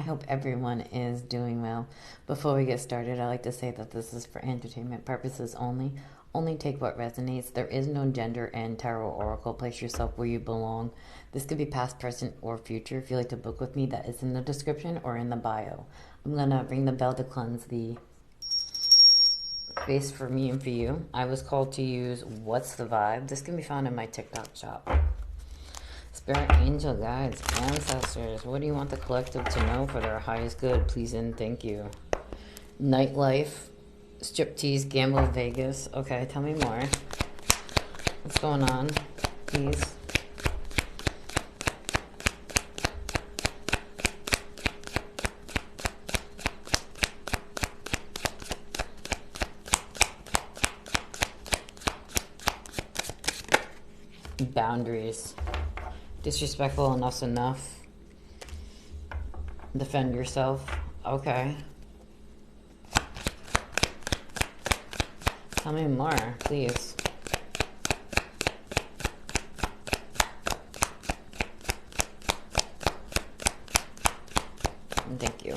hope everyone is doing well. Before we get started, I like to say that this is for entertainment purposes only. Only take what resonates. There is no gender in Tarot Oracle. Place yourself where you belong. This could be past, present, or future. If you like to book with me, that is in the description or in the bio. I'm going to ring the bell to cleanse the space for me and for you. I was called to use What's the Vibe. This can be found in my TikTok shop. Spirit, angel, guides, ancestors, what do you want the collective to know for their highest good? Please and thank you. Nightlife, striptease, gamble, Vegas. Okay, tell me more. What's going on, please? Boundaries. Disrespectful, enough's enough. Defend yourself. Okay. Tell me more, please. Thank you.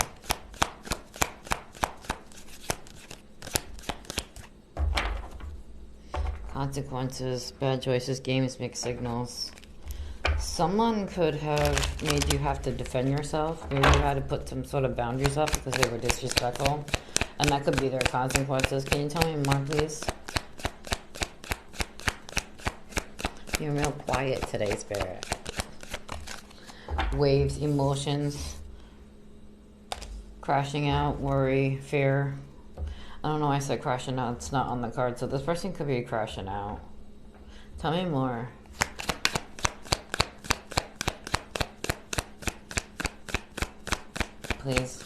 Consequences, bad choices, games, mixed signals. Someone could have made you have to defend yourself. Maybe you had to put some sort of boundaries up because they were disrespectful. And that could be their consequences. Can you tell me more, please? You're real quiet today, Spirit. Waves, emotions. Crashing out, worry, fear. I don't know why I said crashing out. It's not on the card. So this person could be crashing out. Tell me more. Please.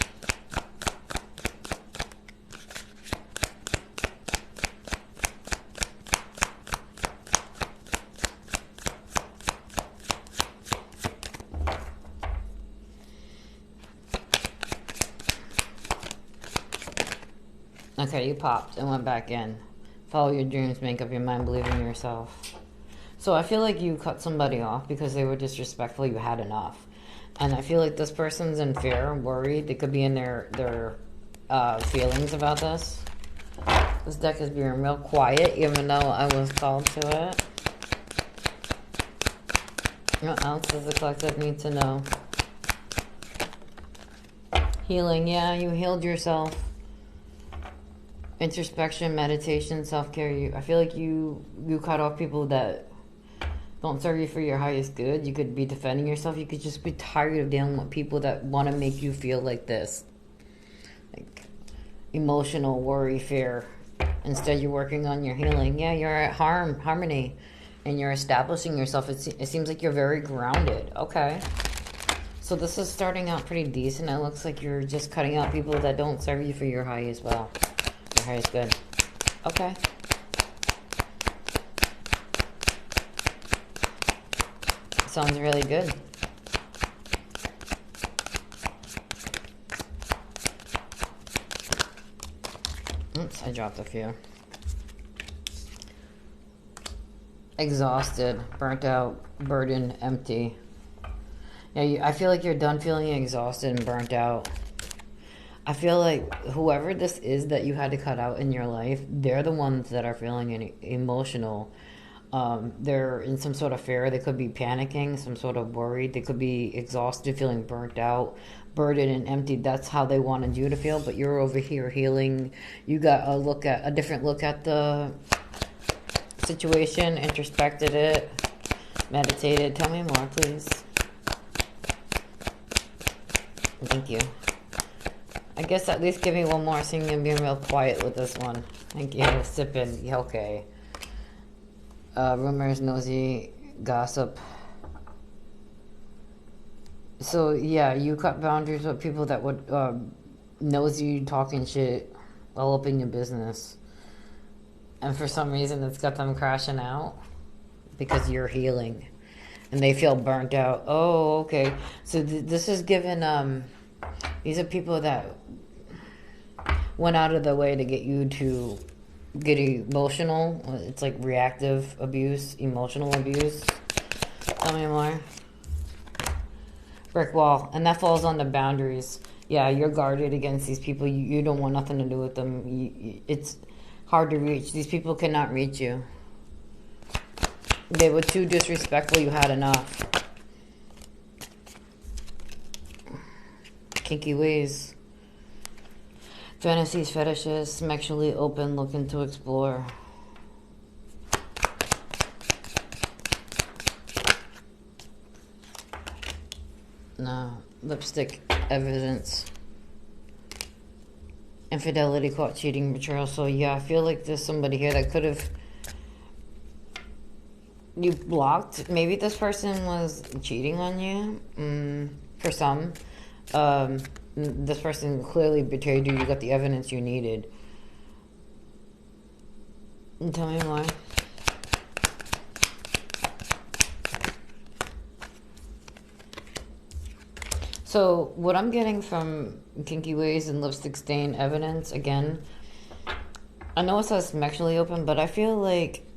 Okay, you popped and went back in. Follow your dreams, make up your mind, believe in yourself. So I feel like you cut somebody off because they were disrespectful. You had enough. And I feel like this person's in fear, worried. They could be in their feelings about this. This deck is being real quiet, even though I was called to it. What else does the collective need to know? Healing, yeah, you healed yourself. Introspection, meditation, self-care. I feel like you cut off people that don't serve you for your highest good. You could be defending yourself. You could just be tired of dealing with people that want to make you feel like this. Like emotional worry, fear. Instead, you're working on your healing. Yeah, you're at harmony. And you're establishing yourself. It seems like you're very grounded. Okay. So this is starting out pretty decent. It looks like you're just cutting out people that don't serve you for your highest well. Your highest good. Okay. Sounds really good. Oops, I dropped a few. Exhausted, burnt out, burdened, empty. Yeah, I feel like you're done feeling exhausted and burnt out. I feel like whoever this is that you had to cut out in your life, they're the ones that are feeling emotional. They're in some sort of fear. They could be panicking, some sort of worried. They could be exhausted, feeling burnt out, burdened, and empty. That's how they wanted you to feel. But you're over here healing. You got a different look at the situation, introspected it, meditated. Tell me more, please. Thank you. I guess at least give me one more so you can be real quiet with this one. Thank you. Sipping. Yeah, okay. Rumors, nosy, gossip. So, yeah, you cut boundaries with people that would nosy, talking shit all up in your business. And for some reason, it's got them crashing out because you're healing. And they feel burnt out. Oh, okay. So this is given... these are people that went out of the way to get you to get emotional. It's like reactive abuse, emotional abuse. Tell me more. Brick wall. And that falls on the boundaries. Yeah, you're guarded against these people. You don't want nothing to do with them. It's hard to reach. These people cannot reach you. They were too disrespectful. You had enough. Kinky ways. Fantasies, fetishes, sexually open, looking to explore. No. Lipstick evidence. Infidelity, caught cheating, betrayal. So yeah, I feel like there's somebody here that could have... You blocked. Maybe this person was cheating on you. For some. This person clearly betrayed you. You got the evidence you needed. Tell me why. So what I'm getting from Kinky Ways and Lipstick Stain evidence, again, I know it says sexually open, but I feel like,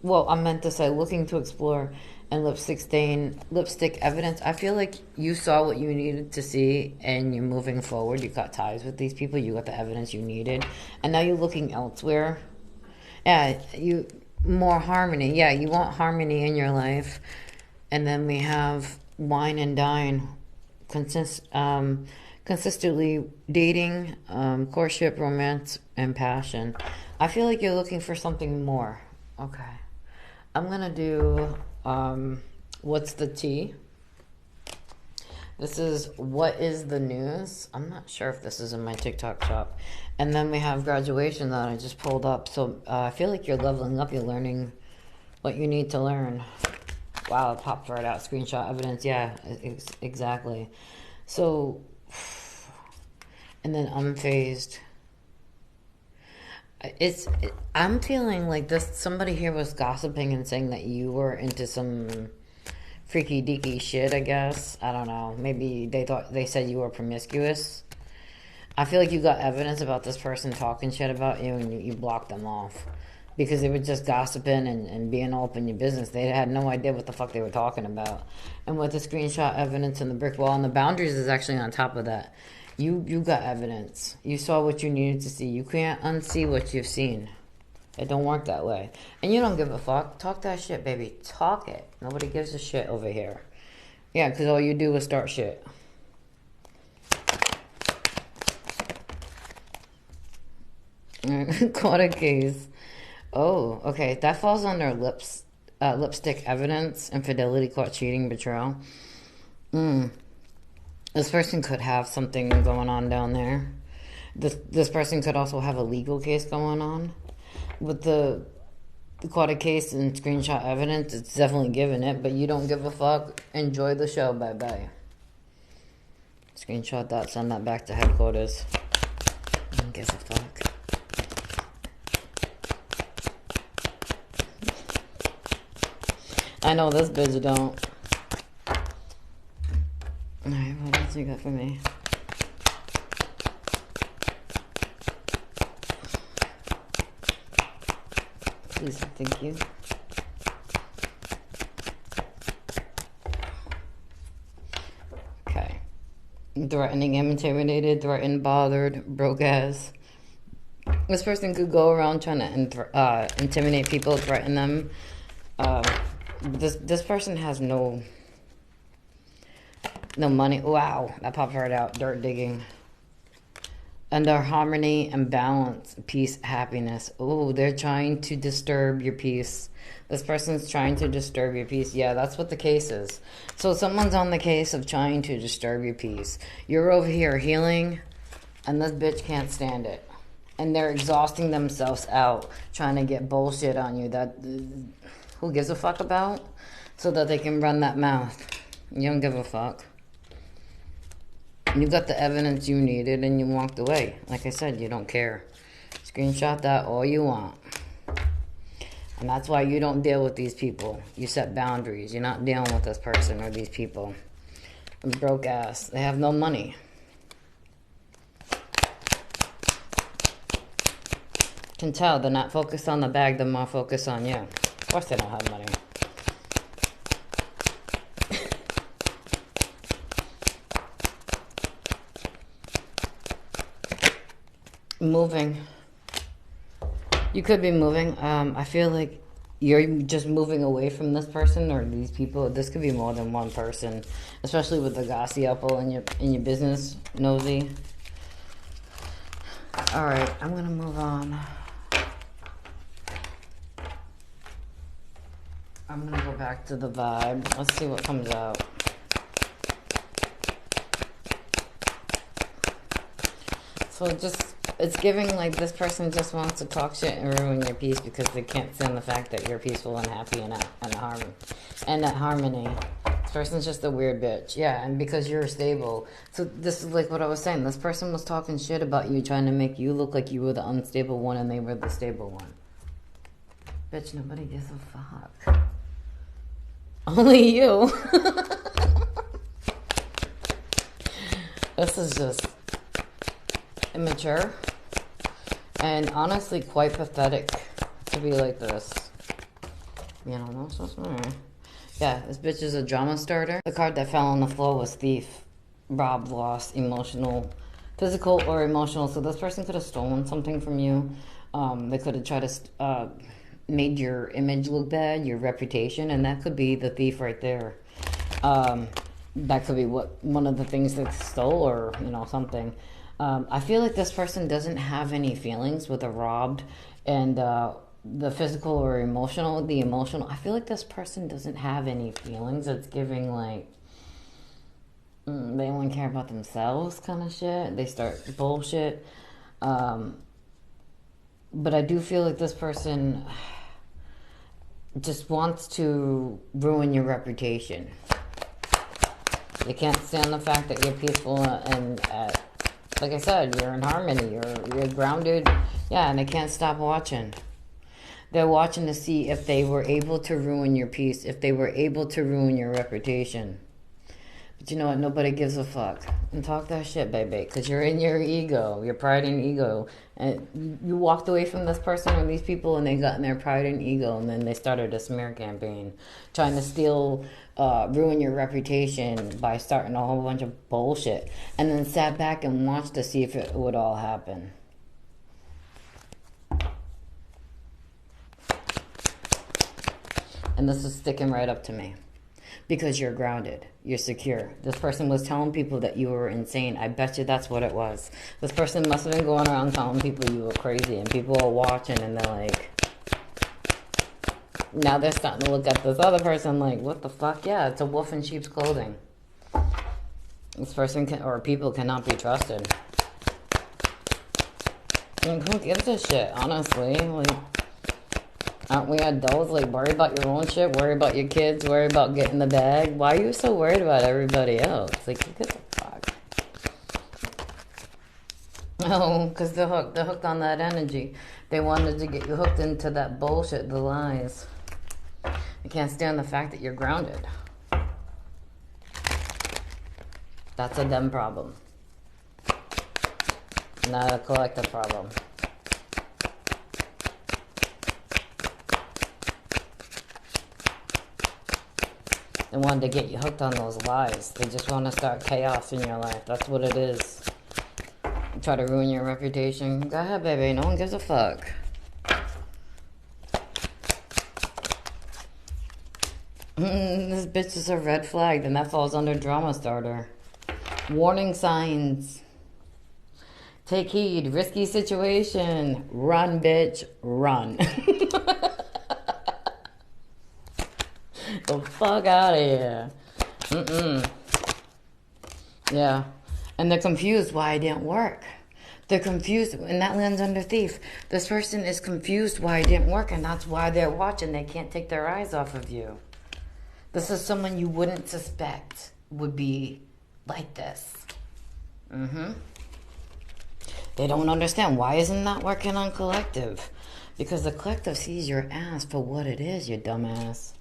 well, I meant to say looking to explore and lipstick evidence. I feel like you saw what you needed to see and you're moving forward. You got ties with these people. You got the evidence you needed. And now you're looking elsewhere. Yeah, more harmony. Yeah, you want harmony in your life. And then we have wine and dine. Consistently dating, courtship, romance, and passion. I feel like you're looking for something more. Okay. I'm going to do... what's the tea? This is what is the news. I'm not sure if this is in my TikTok shop. And then we have graduation that I just pulled up. So I feel like you're leveling up. You're learning what you need to learn. Wow, it popped right out. Screenshot evidence. Yeah, exactly. So, and then unfazed. I'm feeling like this. Somebody here was gossiping and saying that you were into some freaky deaky shit. I guess I don't know. Maybe they said you were promiscuous. I feel like you got evidence about this person talking shit about you, and you blocked them off because they were just gossiping and being all up in your business. They had no idea what the fuck they were talking about. And with the screenshot evidence and the brick wall and the boundaries is actually on top of that. You got evidence. You saw what you needed to see. You can't unsee what you've seen. It don't work that way. And you don't give a fuck. Talk that shit, baby. Talk it. Nobody gives a shit over here. Yeah, because all you do is start shit. Caught a case. Oh, okay. That falls under lipstick evidence, infidelity, caught cheating, betrayal. This person could have something going on down there. This person could also have a legal case going on. With the caught a case and screenshot evidence, it's definitely giving it, but you don't give a fuck. Enjoy the show. Bye-bye. Screenshot that, send that back to headquarters. I don't give a fuck. I know this bitch don't. Alright, what else you got for me? Please, thank you. Okay. Threatening, intimidated, threatened, bothered, broke ass. This person could go around trying to intimidate people, threaten them. This person has no money. Wow, that popped right out. Dirt digging. Under harmony and balance, peace, happiness. Oh, they're trying to disturb your peace. This person's trying to disturb your peace. Yeah, that's what the case is. So someone's on the case of trying to disturb your peace. You're over here healing, and this bitch can't stand it. And they're exhausting themselves out trying to get bullshit on you that who gives a fuck about, so that they can run that mouth. You don't give a fuck. You got the evidence you needed and you walked away. Like I said, you don't care. Screenshot that all you want. And that's why you don't deal with these people. You set boundaries. You're not dealing with this person or these people. Broke ass. They have no money. Can tell they're not focused on the bag, they're more focused on you. Of course they don't have money. Moving. You could be moving. I feel like you're just moving away from this person or these people. This could be more than one person, especially with the Gossy Apple in your business, nosy. All right, I'm gonna move on. I'm gonna go back to the vibe. Let's see what comes out. So it's giving like this person just wants to talk shit and ruin your peace because they can't stand the fact that you're peaceful and happy and at harmony. This person's just a weird bitch. Yeah, and because you're stable. So this is like what I was saying. This person was talking shit about you, trying to make you look like you were the unstable one and they were the stable one. Bitch, nobody gives a fuck. Only you. This is just immature and honestly quite pathetic to be like this. You know, that's what's me. Yeah, this bitch is a drama starter. The card that fell on the floor was thief, robbed, lost, emotional, physical or emotional. So this person could have stolen something from you. They could have tried to made your image look bad, your reputation, and that could be the thief right there. That could be one of the things that stole, or you know, something. I feel like this person doesn't have any feelings with a robbed and the physical or emotional. The emotional, I feel like this person doesn't have any feelings. It's giving like they only care about themselves kind of shit. They start bullshit. But I do feel like this person just wants to ruin your reputation. They can't stand the fact that you're peaceful and like I said, you're in harmony, you're grounded. Yeah, and they can't stop watching. They're watching to see if they were able to ruin your peace, if they were able to ruin your reputation. But you know what? Nobody gives a fuck. And talk that shit, baby, because you're in your ego, your pride and ego. And you walked away from this person or these people and they got in their pride and ego, and then they started a smear campaign trying to steal, ruin your reputation by starting a whole bunch of bullshit, and then sat back and watched to see if it would all happen. And this is sticking right up to me. Because you're grounded. You're secure. This person was telling people that you were insane. I bet you that's what it was. This person must have been going around telling people you were crazy. And people are watching and they're like... Now they're starting to look at this other person like, what the fuck? Yeah, it's a wolf in sheep's clothing. This person or people cannot be trusted. And who gives a shit, honestly? Like... Aren't we adults? Like, worry about your own shit, worry about your kids, worry about getting the bag. Why are you so worried about everybody else? Like, who gives a fuck? No, because they're hooked. They're hooked on that energy. They wanted to get you hooked into that bullshit, the lies. They can't stand the fact that you're grounded. That's a them problem. Not a collective problem. They wanted to get you hooked on those lies. They just want to start chaos in your life. That's what it is. Try to ruin your reputation. Go ahead, baby. No one gives a fuck. This bitch is a red flag. Then that falls under drama starter. Warning signs. Take heed. Risky situation. Run, bitch. Run. The fuck out of here. Yeah. And they're confused why it didn't work. They're confused, and that lands under thief. This person is confused why it didn't work, and that's why they're watching. They can't take their eyes off of you. This is someone you wouldn't suspect would be like this. They don't understand. Why isn't that working on collective? Because the collective sees your ass for what it is, you dumbass.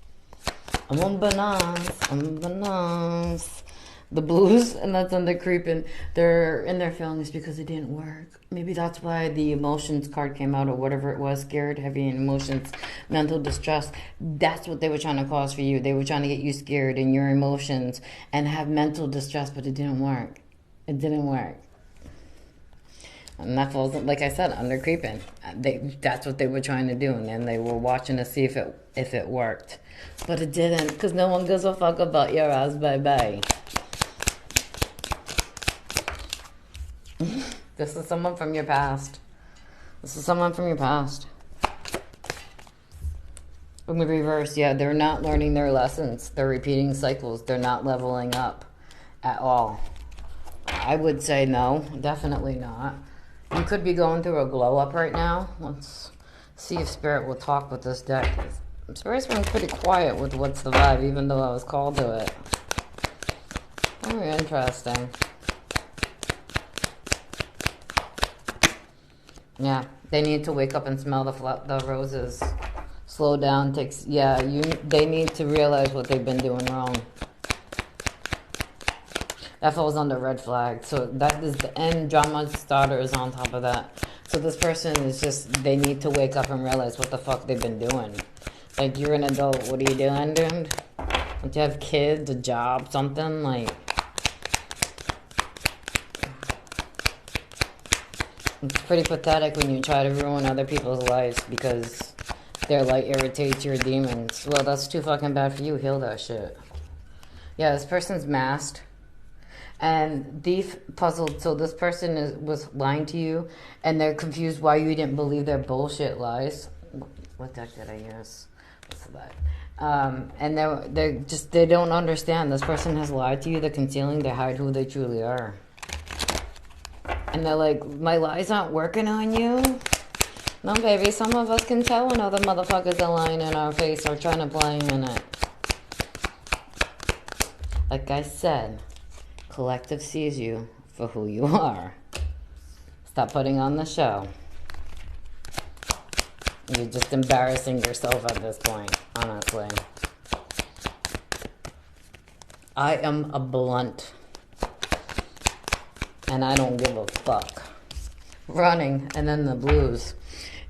I'm on bananas. The blues, and that's under creeping. They're in their feelings because it didn't work. Maybe that's why the emotions card came out, or whatever it was. Scared, heavy emotions, mental distress. That's what they were trying to cause for you. They were trying to get you scared in your emotions and have mental distress, but it didn't work. It didn't work. And that falls, like I said, under creeping. That's what they were trying to do, and then they were watching to see if it worked. But it didn't, because no one gives a fuck about your ass. Bye-bye. This is someone from your past. This is someone from your past. In the reverse, yeah, they're not learning their lessons. They're repeating cycles. They're not leveling up at all. I would say no, definitely not. You could be going through a glow up right now. Let's see if Spirit will talk with this deck. Spirit's been pretty quiet with what's the vibe, even though I was called to it. Very interesting. Yeah, they need to wake up and smell the roses. Slow down, they need to realize what they've been doing wrong. That falls under red flag. So that is the end. Drama starter is on top of that. So this person is just, they need to wake up and realize what the fuck they've been doing. Like, you're an adult. What are you doing, dude? Don't you have kids, a job, something? Like, it's pretty pathetic when you try to ruin other people's lives because their light irritates your demons. Well, that's too fucking bad for you. Heal that shit. Yeah, this person's masked. And thief puzzled, so this person was lying to you, and they're confused why you didn't believe their bullshit lies. What deck did I use? What's that? And they don't understand. This person has lied to you. They're concealing. They hide who they truly are. And they're like, my lies aren't working on you. No, baby. Some of us can tell when other motherfuckers are lying in our face or trying to play in it. Like I said. Collective sees you for who you are. Stop putting on the show. You're just embarrassing yourself at this point, honestly. I am a blunt. And I don't give a fuck. Running, and then the blues.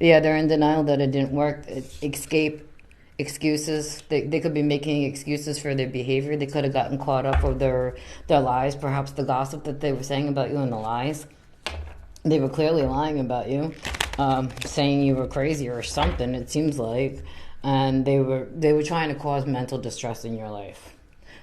Yeah, they're in denial that it didn't work. Escape. Excuses. They could be making excuses for their behavior. They could have gotten caught up with their lies, perhaps the gossip that they were saying about you and the lies. They were clearly lying about you, saying you were crazy or something, it seems like. And they were trying to cause mental distress in your life.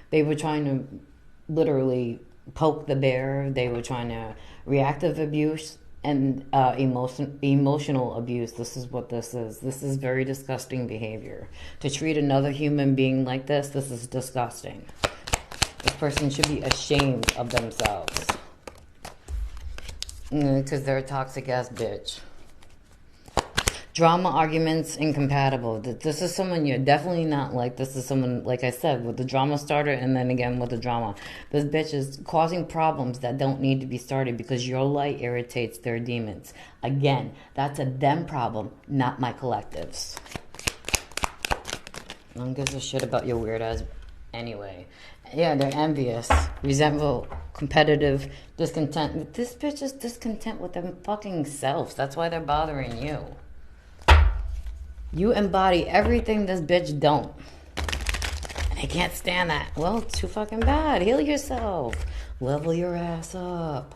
They were trying to literally poke the bear. They were trying to reactive abuse and emotional abuse. This is what this is. This is very disgusting behavior. To treat another human being like this is disgusting. This person should be ashamed of themselves. Because they're a toxic ass bitch. Drama, arguments, incompatible. This is someone you're definitely not like. This is someone, like I said, with the drama starter and then again with the drama. This bitch is causing problems that don't need to be started because your light irritates their demons. Again, that's a them problem, not my collectives. No one gives a shit about your weird ass anyway. Yeah, they're envious, resentful, competitive, discontent. This bitch is discontent with them fucking selves. That's why they're bothering you. You embody everything this bitch don't. And I can't stand that. Well, it's too fucking bad. Heal yourself. Level your ass up.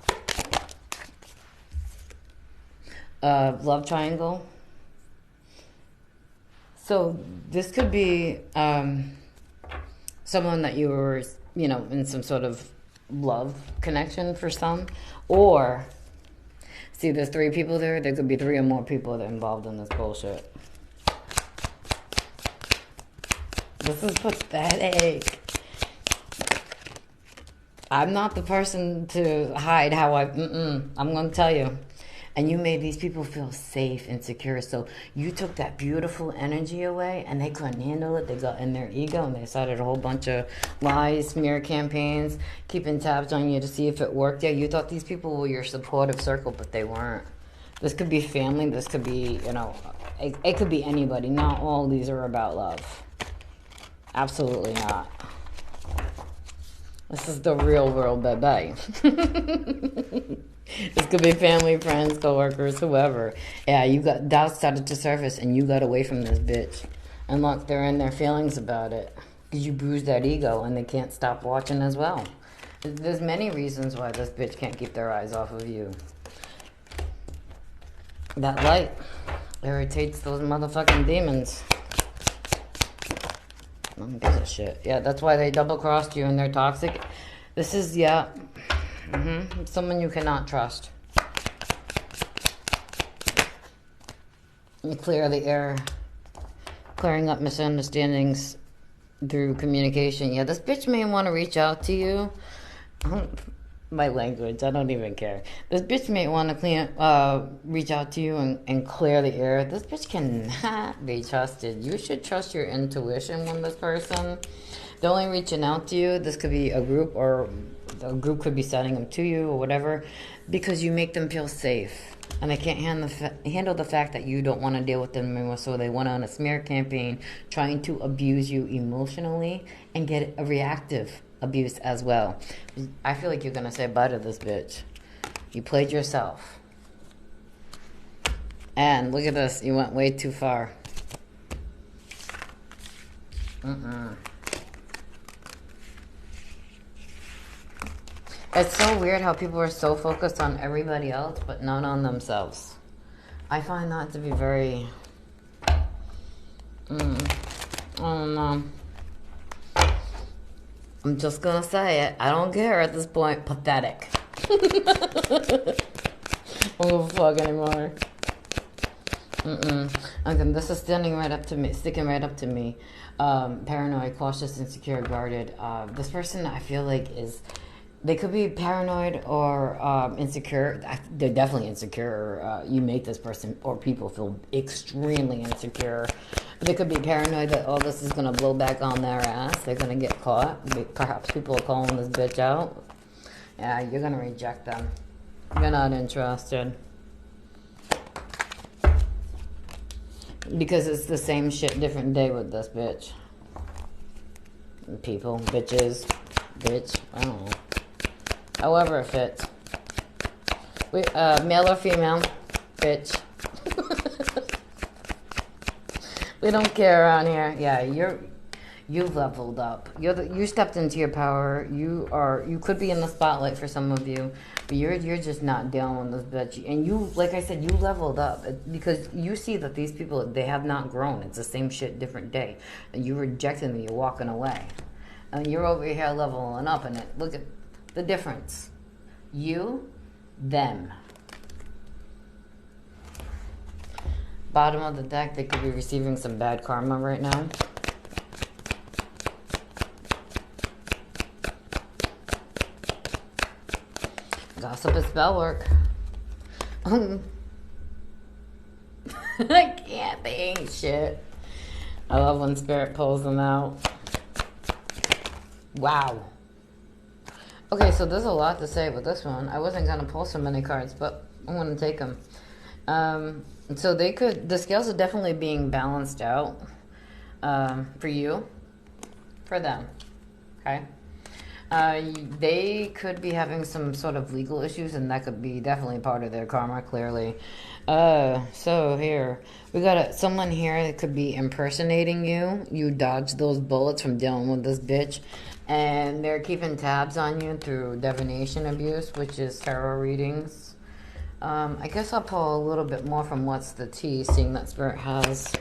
Love triangle. So this could be someone that you were, in some sort of love connection for some. Or, see, there's 3 people there. There could be 3 or more people that are involved in this bullshit. This is pathetic. I'm not the person to hide how I'm going to tell you. And you made these people feel safe and secure. So you took that beautiful energy away and they couldn't handle it. They got in their ego and they started a whole bunch of lies, smear campaigns, keeping tabs on you to see if it worked. Yeah, you thought these people were your supportive circle, but they weren't. This could be family. This could be, it could be anybody. Not all these are about love. Absolutely not. This is the real world, baby. This could be family, friends, coworkers, whoever. Yeah, you got doubts started to surface and you got away from this bitch. And look, they're in their feelings about it. Because you bruised that ego and they can't stop watching as well. There's many reasons why this bitch can't keep their eyes off of you. That light irritates those motherfucking demons. I don't give a shit. Yeah, that's why they double-crossed you and they're toxic. This is, yeah, someone you cannot trust. You clear the air. Clearing up misunderstandings through communication. Yeah, this bitch may want to reach out to you. My language, I don't even care. This bitch may want to reach out to you and clear the air. This bitch cannot be trusted. You should trust your intuition when this person. They're only reaching out to you. This could be a group, or a group could be sending them to you or whatever, because you make them feel safe. And they can't handle the fact that you don't want to deal with them anymore, so they went on a smear campaign trying to abuse you emotionally and get a reactive abuse as well. I feel like you're going to say bye to this bitch. You played yourself. And look at this. You went way too far. It's so weird how people are so focused on everybody else, but not on themselves. I find that to be very... I don't know. I'm just gonna say it. I don't care at this point. Pathetic. I don't give a fuck anymore. Okay, this is standing right up to me, sticking right up to me. Paranoid, cautious, insecure, guarded. This person, I feel like, is... They could be paranoid or insecure. They're definitely insecure. You make this person or people feel extremely insecure. They could be paranoid that all this is going to blow back on their ass. They're going to get caught. Perhaps people are calling this bitch out. Yeah, you're going to reject them. You're not interested. Because it's the same shit, different day with this bitch. People, bitches, bitch, I don't know. However it fits. Male or female, bitch. We don't care around here. Yeah, you've leveled up. You stepped into your power. You could be in the spotlight for some of you, but you're just not dealing with this bitch. And you, like I said, you leveled up because you see that these people, they have not grown. It's the same shit, different day. And you rejecting me. You're walking away, and you're over here leveling up. And look at the difference. You, them. Bottom of the deck, they could be receiving some bad karma right now. Gossip is spell work. I can't, they ain't shit. I love when Spirit pulls them out. Wow. Okay, so there's a lot to say with this one. I wasn't going to pull so many cards, but I'm going to take them. So the scales are definitely being balanced out for you, for them, okay? They could be having some sort of legal issues, and that could be definitely part of their karma, clearly. So here, we got someone here that could be impersonating you. You dodged those bullets from dealing with this bitch. And they're keeping tabs on you through divination abuse, which is tarot readings. I guess I'll pull a little bit more from What's the Tea, seeing that Spirit has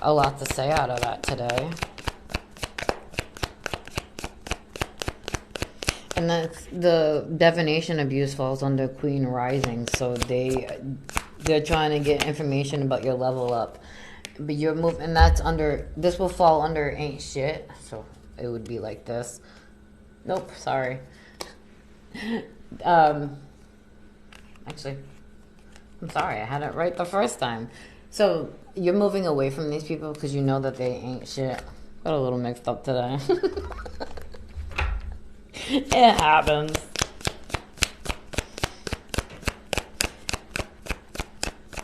a lot to say out of that today. And that's the divination abuse falls under Queen Rising, so they're trying to get information about your level up. But you're moving, and that's under, this will fall under Ain't Shit, so it would be like this. Nope, sorry. Actually, I'm sorry, I had it right the first time. So you're moving away from these people because you know that they ain't shit. Got a little mixed up today. It happens.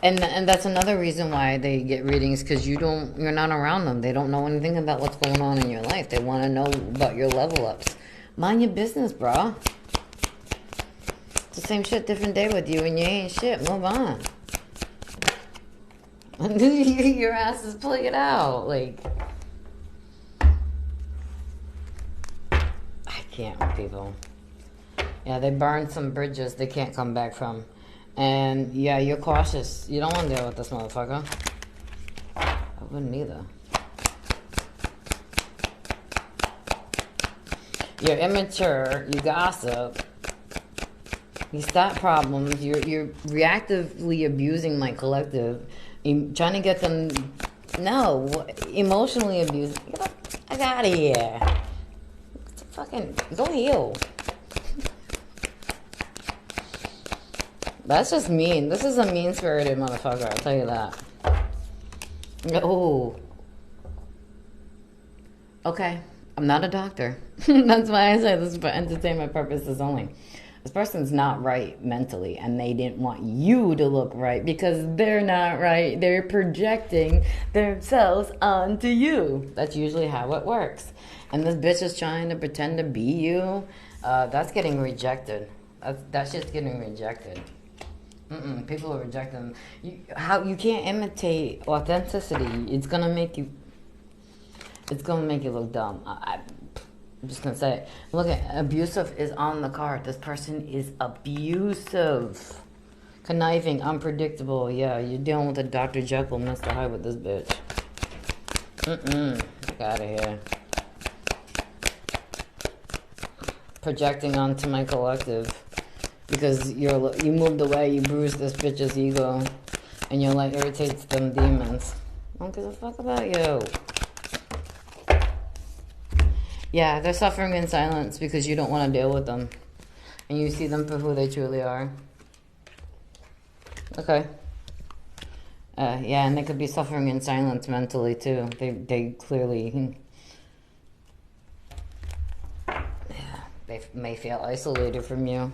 And that's another reason why they get readings, because you're not around them. They don't know anything about what's going on in your life. They want to know about your level ups. Mind your business, bro. It's the same shit, different day with you, and you ain't shit. Move on. Your ass is playing it out. Like, I can't with people. Yeah, they burned some bridges they can't come back from. And yeah, you're cautious. You don't want to deal with this motherfucker. I wouldn't either. You're immature. You gossip. You start problems. You're reactively abusing my collective. You're trying to get them. No, emotionally abusing. Get the fuck out of here. Fucking go heal. That's just mean. This is a mean-spirited motherfucker. I'll tell you that. Oh. Okay. I'm not a doctor. That's why I say this is for entertainment purposes only. This person's not right mentally, and they didn't want you to look right because they're not right. They're projecting themselves onto you. That's usually how it works. And this bitch is trying to pretend to be you. That's getting rejected. That's just getting rejected. People are rejecting. You can't imitate authenticity. It's gonna make you look dumb. I'm just gonna say it. Look at abusive is on the card. This person is abusive, conniving, unpredictable. Yeah, you're dealing with a Dr. Jekyll, Mr. Hyde with this bitch. Get out of here. Projecting onto my collective because you moved away, you bruised this bitch's ego, and you're like irritates them demons. I don't give a fuck about you. Yeah, they're suffering in silence because you don't want to deal with them, and you see them for who they truly are. Okay. Yeah, and they could be suffering in silence mentally too. They clearly. They may feel isolated from you.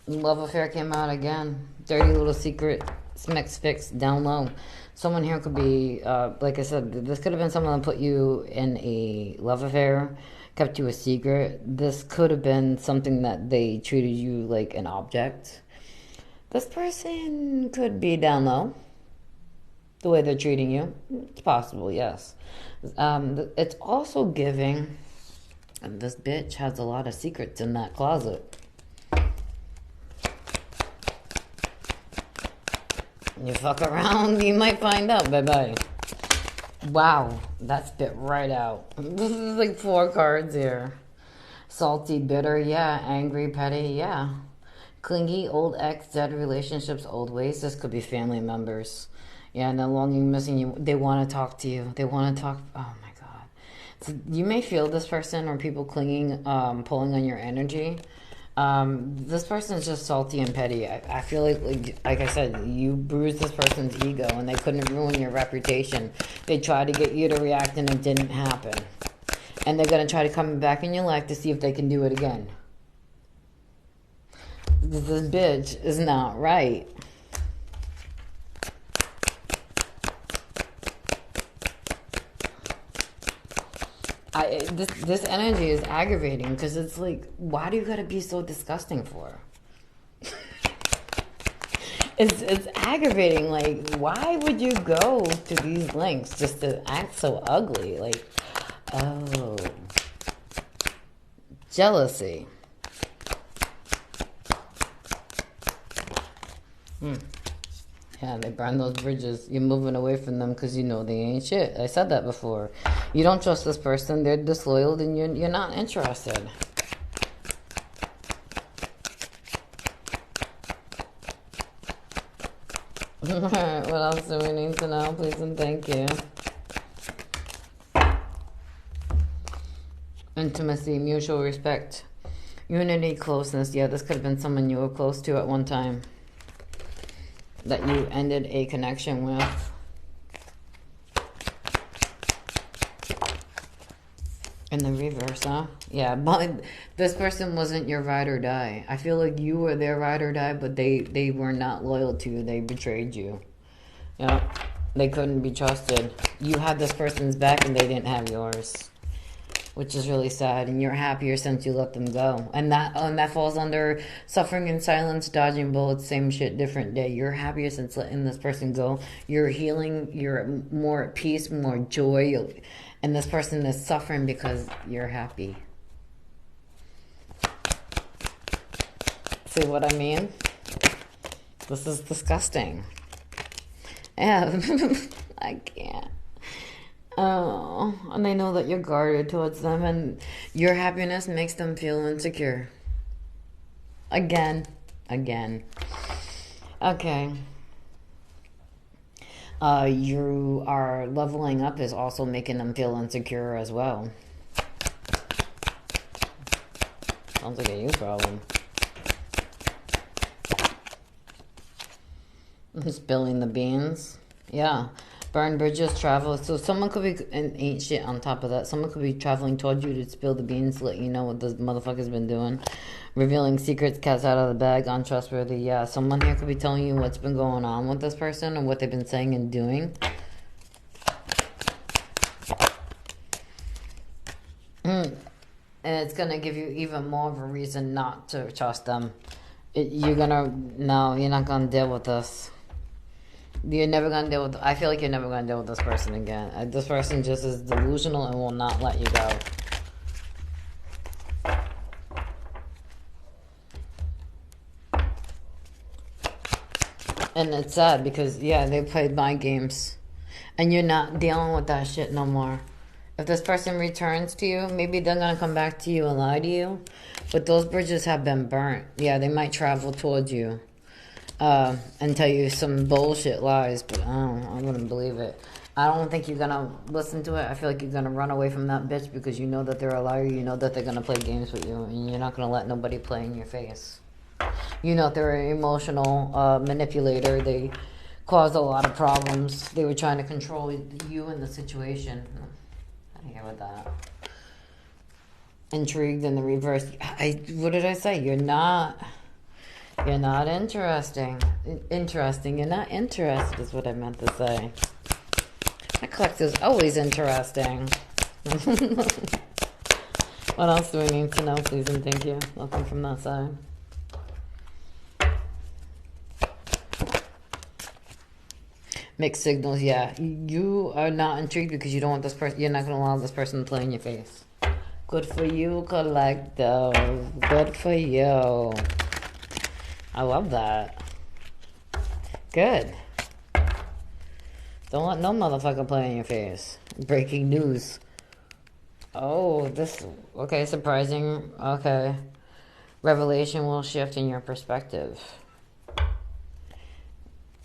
Love affair came out again. Dirty little secret. Smix fix down low. Someone here could be, like I said, this could have been someone that put you in a love affair, kept you a secret. This could have been something that they treated you like an object. This person could be down low. The way they're treating you. It's possible, yes. It's also giving... And this bitch has a lot of secrets in that closet. You fuck around, you might find out. Bye-bye. Wow, that spit right out. This is like 4 cards here. Salty, bitter, yeah. Angry, petty, yeah. Clingy, old ex, dead relationships, old ways. This could be family members. Yeah, no longing, missing you. They want to talk to you. They want to talk. Oh, my. So you may feel this person or people clinging, pulling on your energy. This person is just salty and petty. I feel like I said, you bruised this person's ego and they couldn't ruin your reputation. They tried to get you to react and it didn't happen. And they're going to try to come back in your life to see if they can do it again. This bitch is not right. This energy is aggravating because it's like, why do you gotta be so disgusting for? It's aggravating. Like, why would you go to these lengths just to act so ugly? Like, oh, jealousy. Yeah, they burn those bridges. You're moving away from them because you know they ain't shit. I said that before. You don't trust this person. They're disloyal, and you're not interested. Alright, what else do we need to know? Please and thank you. Intimacy, mutual respect, unity, closeness. Yeah, this could have been someone you were close to at one time that you ended a connection with. In the reverse, huh? Yeah, but this person wasn't your ride or die. I feel like you were their ride or die, but they were not loyal to you. They betrayed you. Yeah, they couldn't be trusted. You had this person's back and they didn't have yours, which is really sad. And you're happier since you let them go. And that falls under suffering in silence, dodging bullets, same shit, different day. You're happier since letting this person go. You're healing. You're more at peace, more joy. And this person is suffering because you're happy. See what I mean? This is disgusting. Yeah, I can't. Oh, and they know that you're guarded towards them, and your happiness makes them feel insecure. Again. Okay. You are leveling up is also making them feel insecure as well. Sounds like a you problem. Spilling the beans. Yeah. Burn bridges, travel. So someone could be, and ain't shit on top of that. Someone could be traveling towards you to spill the beans, let you know what this motherfucker's been doing. Revealing secrets, cats out of the bag, untrustworthy. Yeah, someone here could be telling you what's been going on with this person and what they've been saying and doing. And it's going to give you even more of a reason not to trust them. You're not going to deal with this. You're never going to deal with, I feel like you're never going to deal with this person again. This person just is delusional and will not let you go. And it's sad because, yeah, they played mind games. And you're not dealing with that shit no more. If this person returns to you, maybe they're going to come back to you and lie to you. But those bridges have been burnt. Yeah, they might travel towards you. And tell you some bullshit lies. But I wouldn't believe it. I don't think you're going to listen to it. I feel like you're going to run away from that bitch because you know that they're a liar. You know that they're going to play games with you. And you're not going to let nobody play in your face. You know they're an emotional manipulator. They caused a lot of problems. They were trying to control you and the situation. I didn't hear with that. Intrigued in the reverse. What did I say? You're not interesting. Interesting. You're not interested is what I meant to say. My collector's always interesting. What else do we need to know, please and thank you? Nothing from that side. Mixed signals, yeah. You are not intrigued because you don't want this person. You're not going to allow this person to play in your face. Good for you, collective. Good for you. I love that. Good. Don't let no motherfucker play in your face. Breaking news. Oh, okay, surprising. Okay. Revelation will shift in your perspective.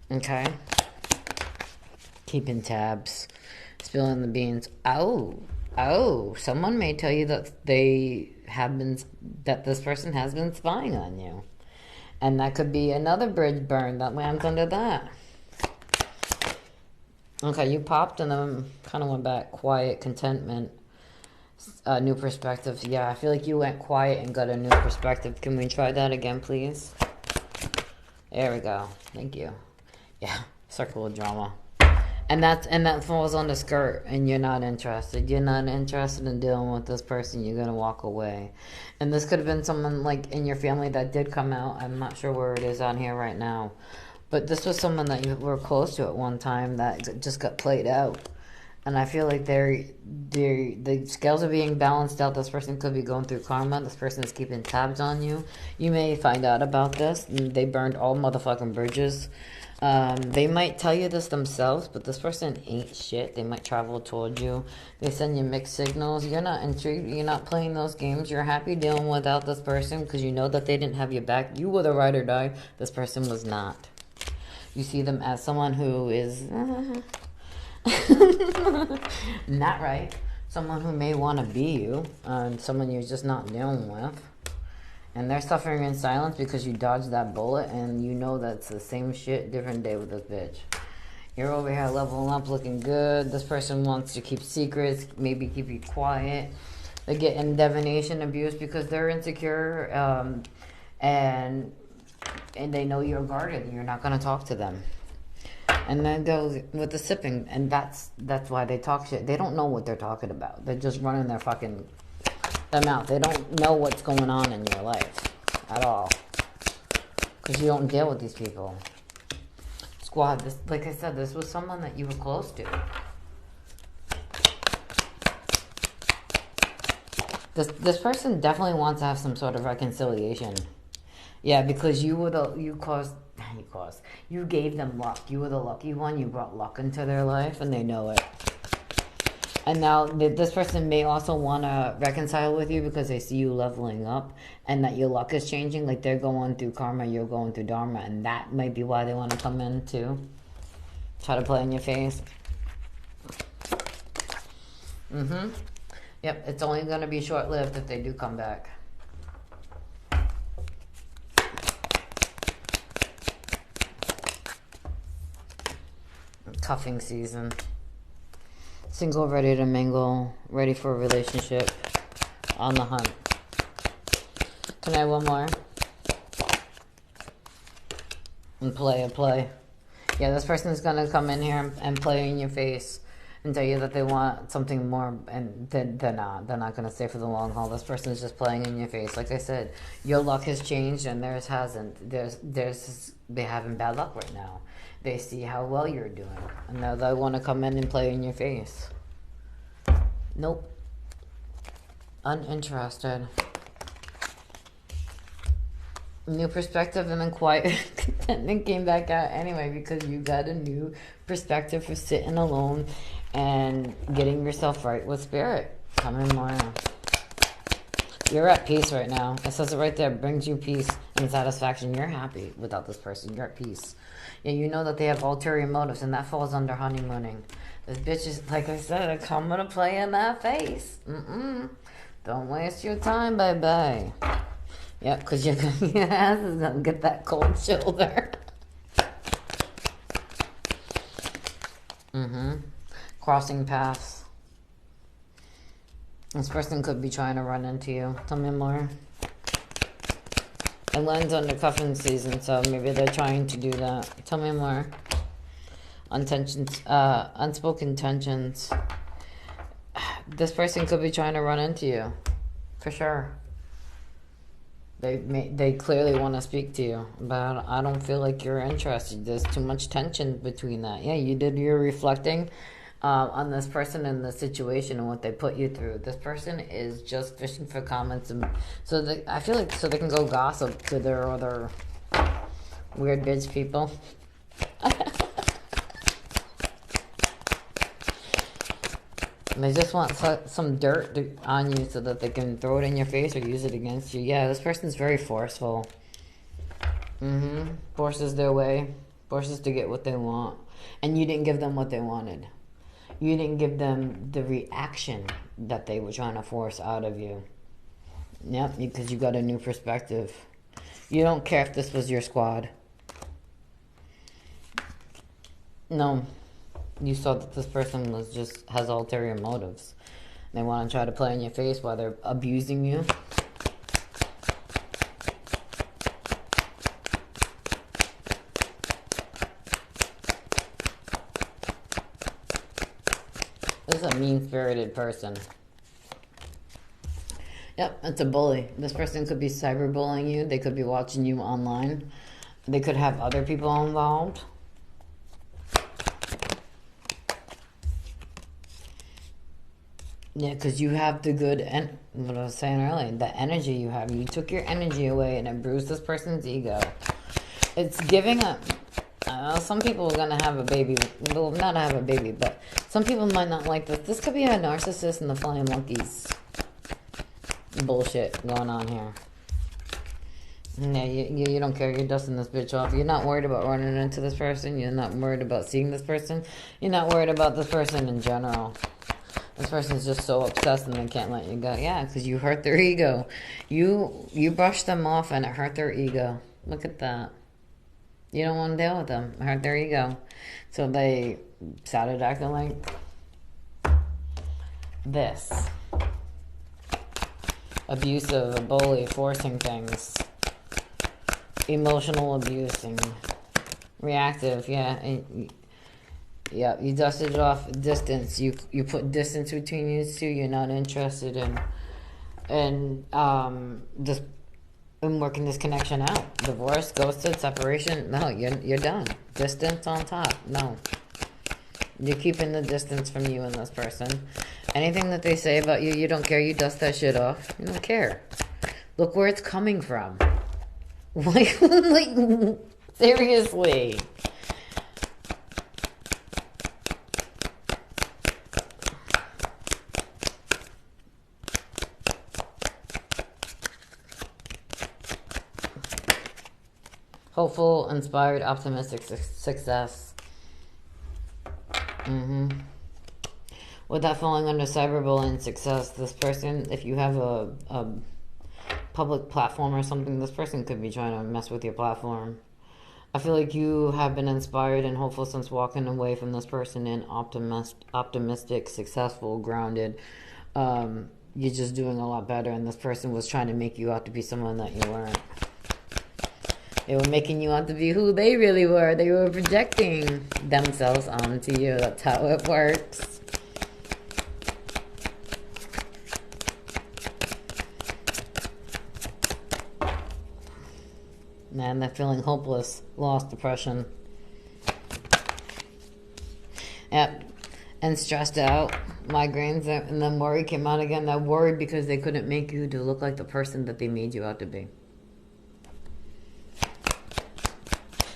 Okay. Keeping tabs, spilling the beans. Oh, someone may tell you that that this person has been spying on you. And that could be another bridge burn that lands under that. Okay, you popped and then kind of went back. Quiet, contentment, new perspective. Yeah, I feel like you went quiet and got a new perspective. Can we try that again, please? There we go. Thank you. Yeah, circle of drama. And that falls on the skirt, and you're not interested. You're not interested in dealing with this person. You're gonna walk away. And this could have been someone like in your family that did come out. I'm not sure where it is on here right now, but this was someone that you were close to at one time that just got played out. And I feel like the scales are being balanced out. This person could be going through karma. This person is keeping tabs on you. You may find out about this. And they burned all motherfucking bridges. They might tell you this themselves, but this person ain't shit. They might travel towards you. They send you mixed signals. You're not intrigued. You're not playing those games. You're happy dealing without this person because you know that they didn't have your back. You were the ride or die. This person was not. You see them as someone who is not right. Someone who may want to be you. Someone you're just not dealing with. And they're suffering in silence because you dodged that bullet and you know that's the same shit, different day with this bitch. You're over here leveling up, looking good. This person wants to keep secrets, maybe keep you quiet. They get in divination abuse because they're insecure and they know you're guarded and you're not going to talk to them. And then goes with the sipping, and that's why they talk shit. They don't know what they're talking about. They're just running their fucking... them out. They don't know what's going on in your life at all because you don't deal with these people. Squad, like I said, this was someone that you were close to. This person definitely wants to have some sort of reconciliation, Yeah, because you gave them luck. You were the lucky one. You brought luck into their life, and they know it. And now this person may also want to reconcile with you because they see you leveling up and that your luck is changing. Like they're going through karma, you're going through dharma, and that might be why they want to come in too. Try to play in your face. Yep, it's only going to be short-lived if they do come back. Cuffing season. Single, ready to mingle, ready for a relationship, on the hunt. Can I have one more? And play. Yeah, this person is going to come in here and play in your face and tell you that they want something more, and they're not. They're not going to stay for the long haul. This person is just playing in your face. Like I said, your luck has changed and theirs hasn't. They're having bad luck right now. They see how well you're doing, and now they want to come in and play in your face. Nope. Uninterested. New perspective, and then quiet contentment came back out anyway because you got a new perspective for sitting alone and getting yourself right with spirit. Come in more. You're at peace right now. It says it right there. Brings you peace and satisfaction. You're happy without this person. You're at peace. Yeah, you know that they have ulterior motives, and that falls under honeymooning. This bitch is, like I said, coming to play in that face. Don't waste your time, bye-bye. Yep, because your ass is going to get that cold shoulder. Crossing paths. This person could be trying to run into you. Tell me more. It lands under cuffing season, so maybe they're trying to do that. Tell me more. Unspoken tensions. This person could be trying to run into you. For sure. They clearly want to speak to you, but I don't feel like you're interested. There's too much tension between that. Yeah, you did your reflecting on this person and the situation and what they put you through. This person is just fishing for comments, and I feel like so they can go gossip to their other weird bitch people. They just want some dirt on you so that they can throw it in your face or use it against you. Yeah, this person's very forceful. Forces their way. Forces to get what they want. And you didn't give them what they wanted. You didn't give them the reaction that they were trying to force out of you. Yep, because you got a new perspective. You don't care if this was your squad. No. You saw that this person has ulterior motives. They want to try to play in your face while they're abusing you. This is a mean-spirited person. Yep, it's a bully. This person could be cyberbullying you. They could be watching you online. They could have other people involved. Yeah, because you have the good, and what I was saying earlier, the energy you have. You took your energy away and it bruised this person's ego. It's giving up. Some people are going to have a baby. Well, not have a baby, but some people might not like this. This could be a narcissist and the flying monkeys bullshit going on here. Yeah, you don't care. You're dusting this bitch off. You're not worried about running into this person. You're not worried about seeing this person. You're not worried about this person in general. This person's just so obsessed and they can't let you go. Yeah, because you hurt their ego. You brushed them off and it hurt their ego. Look at that. You don't want to deal with them. It hurt their ego. So they started acting like this. Abusive, a bully, forcing things. Emotional abusing. Reactive, yeah. Yeah, you dusted it off distance. You put distance between you two. You're not interested in working this connection out. Divorce, ghosted, separation. No, you're done. Distance on top. No. You're keeping the distance from you and this person. Anything that they say about you, you don't care. You dust that shit off. You don't care. Look where it's coming from. Like seriously. Hopeful, inspired, optimistic success. Without falling under cyberbullying success, this person, if you have a public platform or something, this person could be trying to mess with your platform. I feel like you have been inspired and hopeful since walking away from this person and optimistic, successful, grounded. You're just doing a lot better, and this person was trying to make you out to be someone that you weren't. They were making you out to be who they really were. They were projecting themselves onto you. That's how it works. Man, they're feeling hopeless, lost, depression. Yep. And stressed out, migraines, and then worry came out again. They're worried because they couldn't make you to look like the person that they made you out to be.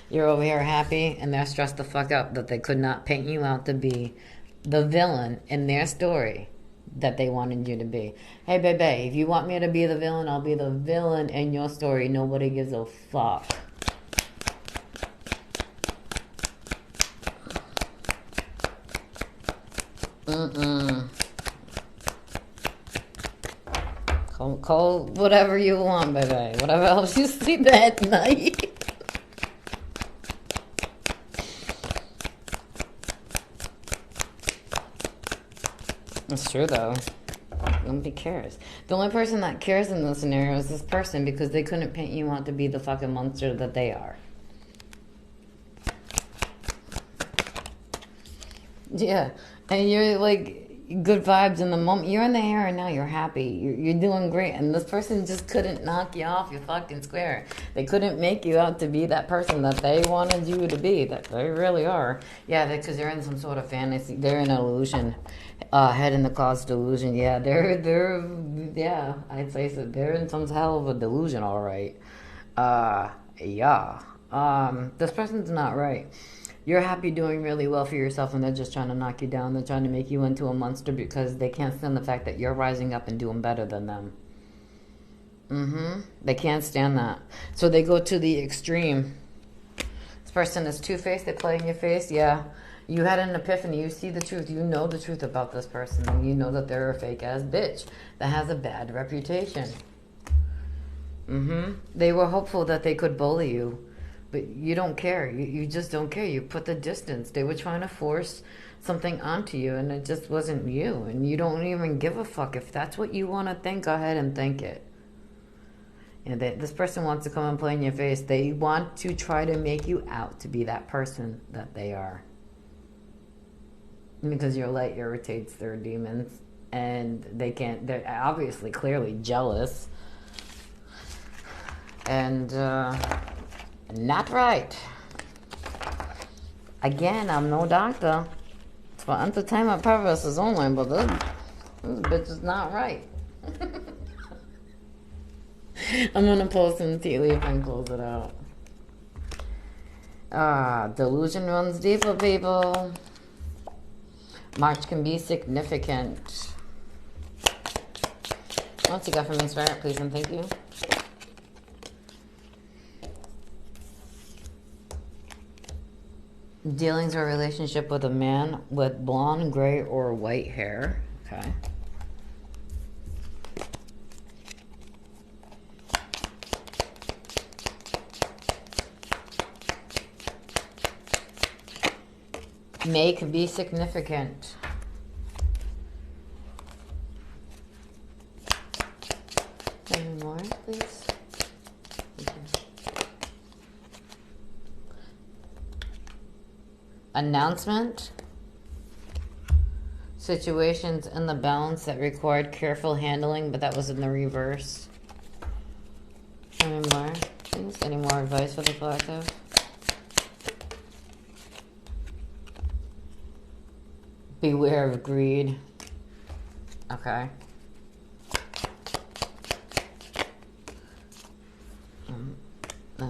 You're over here happy, and they're stressed the fuck out that they could not paint you out to be the villain in their story that they wanted you to be. Hey, baby, if you want me to be the villain, I'll be the villain in your story. Nobody gives a fuck. Call whatever you want, baby. Whatever helps you sleep at night. It's true, though. Nobody cares. The only person that cares in this scenario is this person because they couldn't paint you out to be the fucking monster that they are. Yeah. And you're like good vibes in the moment. You're in the air and now you're happy. You're doing great. And this person just couldn't knock you off your fucking square. They couldn't make you out to be that person that they wanted you to be. That they really are. Yeah, because they're in some sort of fantasy. They're in an illusion. Head in the clouds delusion. Yeah, yeah, I'd say so. They're in some hell of a delusion, all right. Yeah. This person's not right. You're happy doing really well for yourself, and they're just trying to knock you down. They're trying to make you into a monster because they can't stand the fact that you're rising up and doing better than them. They can't stand that. So they go to the extreme. This person is two-faced. They play in your face. Yeah. You had an epiphany. You see the truth. You know the truth about this person. And you know that they're a fake-ass bitch that has a bad reputation. They were hopeful that they could bully you. But you don't care. You just don't care. You put the distance. They were trying to force something onto you, and it just wasn't you. And you don't even give a fuck. If that's what you want to think, go ahead and think it. You know, this person wants to come and play in your face. They want to try to make you out to be that person that they are. Because your light irritates their demons. And they're obviously clearly jealous. And, not right. Again, I'm no doctor. It's for entertainment purposes only, but this bitch is not right. I'm gonna post some tea leaf and close it out. Delusion runs deeper, people. March can be significant. What you got for me, Spirit, please and thank you. Dealings or relationship with a man with blonde, gray, or white hair. Okay. May can be significant. Any more, please? Announcement. Situations in the balance that required careful handling, but that was in the reverse. Any more, please? Any more advice for the collective? Beware of greed. Okay.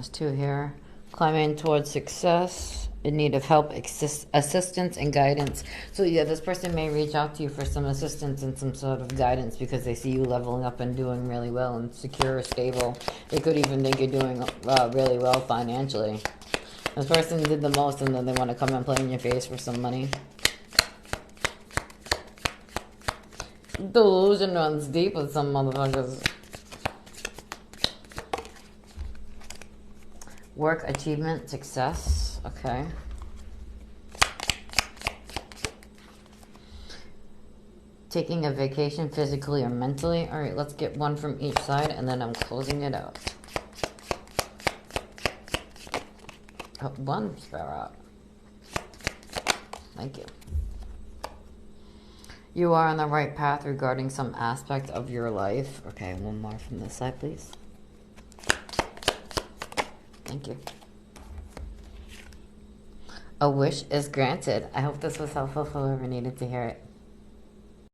There's two here. Climbing towards success, in need of help, assistance, and guidance. So yeah, this person may reach out to you for some assistance and some sort of guidance because they see you leveling up and doing really well and secure, stable. They could even think you're doing really well financially. This person did the most and then they want to come and play in your face for some money. Delusion runs deep with some motherfuckers. Work, achievement, success. Okay. Taking a vacation physically or mentally. All right, let's get one from each side and then I'm closing it out. Oh, one spare out. Thank you. You are on the right path regarding some aspect of your life. Okay, one more from this side, please. Thank you. A wish is granted. I hope this was helpful for whoever needed to hear it.